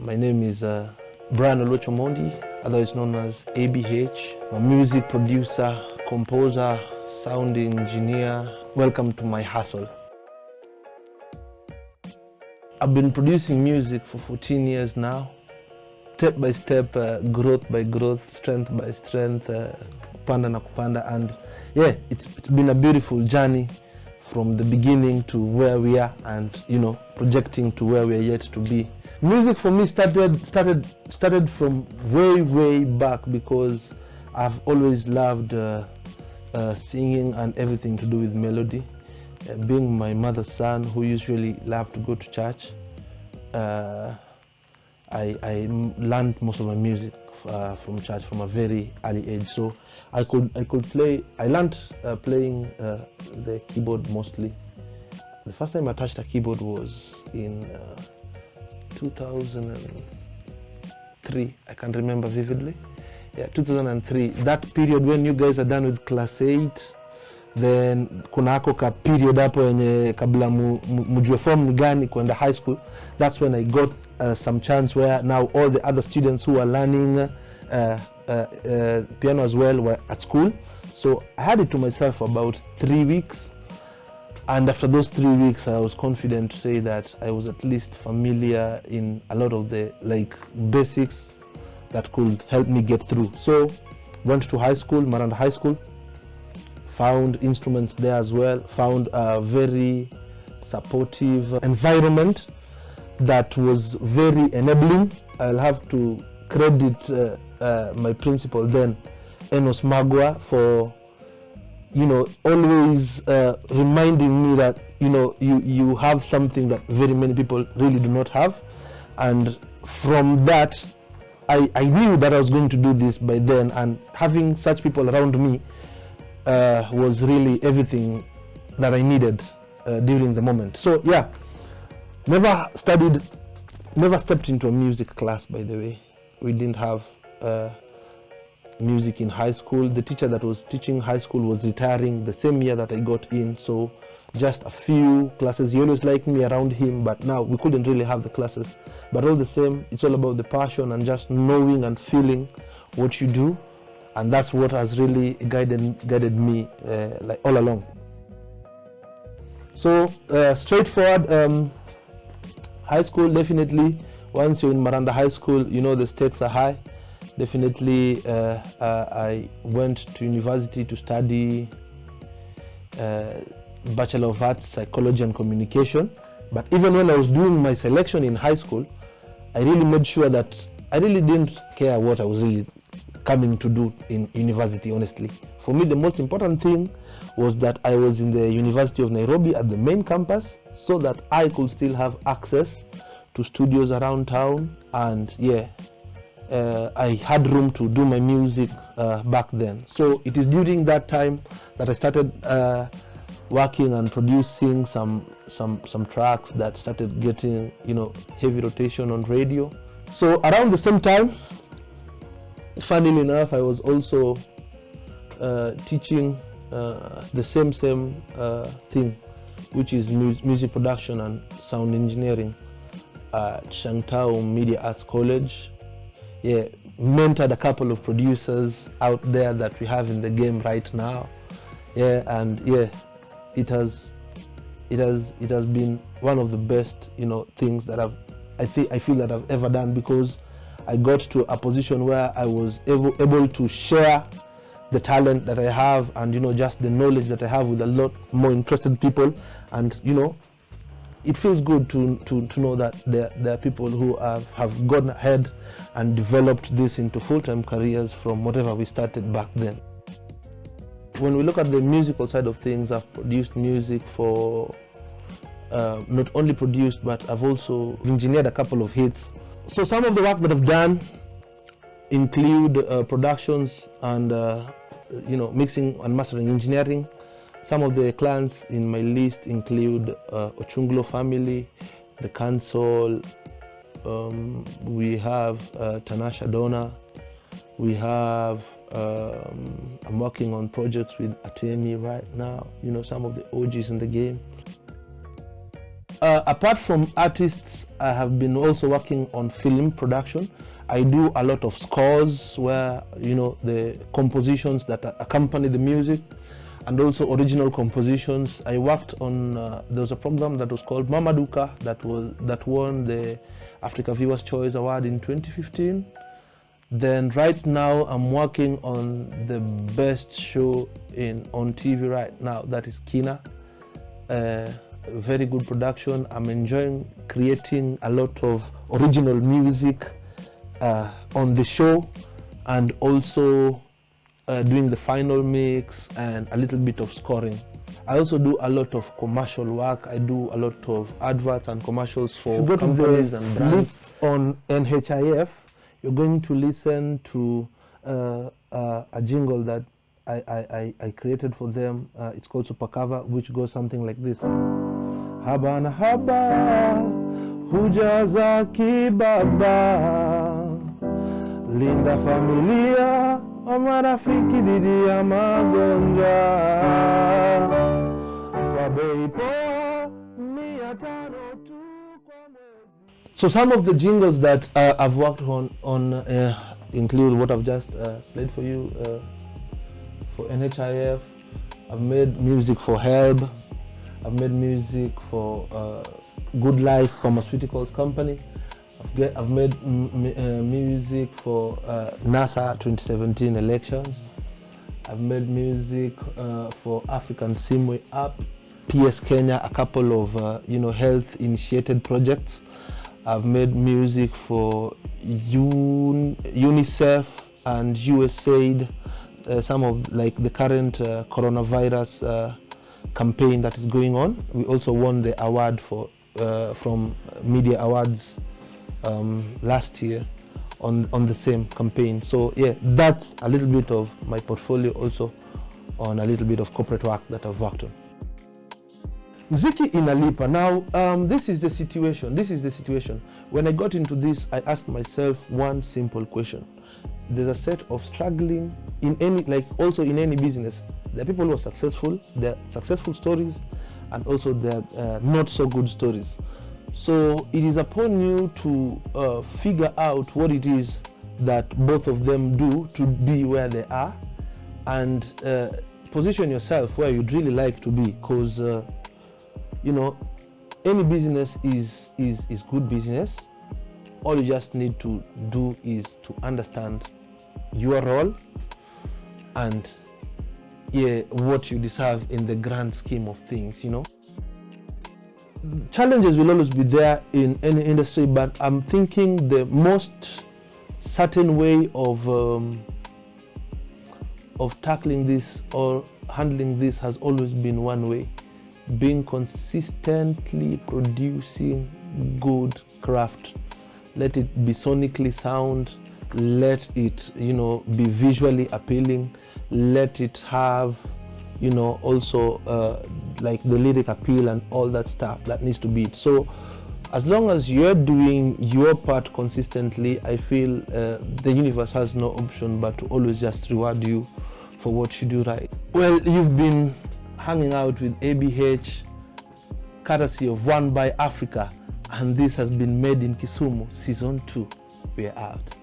My name is Brian Oluoch Omondi, otherwise known as ABH. I'm a music producer, composer, sound engineer. Welcome to my hustle. I've been producing music for 14 years now. Step by step, growth by growth, strength by strength, kupanda na kupanda, and yeah, it's been a beautiful journey from the beginning to where we are, and projecting to where we are yet to be. Music for me started from way back, because I've always loved singing and everything to do with melody. Being my mother's son, who usually loved to go to church, I learned most of my music from church from a very early age. So I could play. I learned playing the keyboard mostly. The first time I touched a keyboard was in 2003. I can remember vividly. Yeah, 2003. That period when you guys are done with class 8, then kuna ako ka period hapo yenye kabla mujue form ni gani kwenda high school. That's when I got some chance where now all the other students who are learning piano as well were at school. So I had it to myself for about 3 weeks. And after those 3 weeks, I was confident to say that I was at least familiar in a lot of the basics that could help me get through. So went to high school, Maranda High School, found instruments there as well, found a very supportive environment that was very enabling. I'll have to credit my principal then, Enos Magua, for always reminding me that you have something that very many people really do not have. And from that, I knew that I was going to do this by then, and having such people around me was really everything that I needed during the moment. So yeah, never stepped into a music class, by the way. We didn't have music in high school. The teacher that was teaching high school was retiring the same year that I got in, so just a few classes. He always liked me around him, but now we couldn't really have the classes. But all the same, it's all about the passion and just knowing and feeling what you do, and that's what has really guided me like all along. So straightforward, high school, definitely. Once you're in Maranda High School, the stakes are high. Definitely, I went to university to study Bachelor of Arts, Psychology and Communication. But even when I was doing my selection in high school, I really made sure that I really didn't care what I was really coming to do in university, honestly. For me, the most important thing was that I was in the University of Nairobi at the main campus, so that I could still have access to studios around town, and yeah, I had room to do my music back then. So it is during that time that I started working and producing some tracks that started getting heavy rotation on radio. So around the same time, funnily enough, I was also teaching the same thing, which is music production and sound engineering at Shangtao Media Arts College. Yeah, mentored a couple of producers out there that we have in the game right now. Yeah, and yeah, it has been one of the best things that I feel that I've ever done, because I got to a position where I was able to share the talent that I have, and just the knowledge that I have with a lot more interested people. And it feels good to know that there are people who have gone ahead and developed this into full-time careers from whatever we started back then. When we look at the musical side of things, I've produced music for, not only produced, but I've also engineered a couple of hits. So some of the work that I've done include productions and mixing and mastering engineering. Some of the clients in my list include Ochunglo family, the Kansoul, we have Tanasha Donna, we have, I'm working on projects with Atemi right now, some of the OGs in the game. apart from artists, I have been also working on film production. I do a lot of scores where, you know, the compositions that accompany the music, and also original compositions. I worked on, there was a program that was called Mama Duka that won the Africa Viewers' Choice Award in 2015. Then right now I'm working on the best show on TV right now, that is Kina. Very good production. I'm enjoying creating a lot of original music on the show, and also doing the final mix and a little bit of scoring. I also do a lot of commercial work. I do a lot of adverts and commercials for companies and brands. Lists on NHIF, you're going to listen to a jingle that I created for them. It's called Super Cover, which goes something like this. Haba na haba, hujaza kibaba, linda familia, marafiki dhidi ya magonjwa, kwa bei poa, 500 tu kwa mwezi. So some of the jingles that I've worked on include what I've just played for you for NHIF. I've made music for HELB. I've made music for Good Life Pharmaceuticals Company. I've made music for NASA 2017 elections. I've made music for African Simwe App, PS Kenya, a couple of health-initiated projects. I've made music for UNICEF and USAID, some of like the current coronavirus campaign that is going on. We also won the award from Media Awards last year on the same campaign. So yeah, that's a little bit of my portfolio, also on a little bit of corporate work that I've worked on. Mziki inalipa. Now, this is the situation. When I got into this, I asked myself one simple question. There's a set of struggling in any business. There are people who are successful, there are successful stories, and also there are not so good stories. So it is upon you to figure out what it is that both of them do to be where they are, and position yourself where you'd really like to be, because any business is good business. All you just need to do is to understand your role and what you deserve in the grand scheme of things. Challenges will always be there in any industry, but I'm thinking the most certain way of tackling this or handling this has always been one way: being consistently producing good craft. Let it be sonically sound, let it be visually appealing, let it have also like the lyric appeal and all that stuff that needs to be it. So as long as you're doing your part consistently, I feel the universe has no option but to always just reward you for what you do right. Well, you've been hanging out with ABH, courtesy of One by Africa, and this has been Made in Kisumu Season 2. We're out.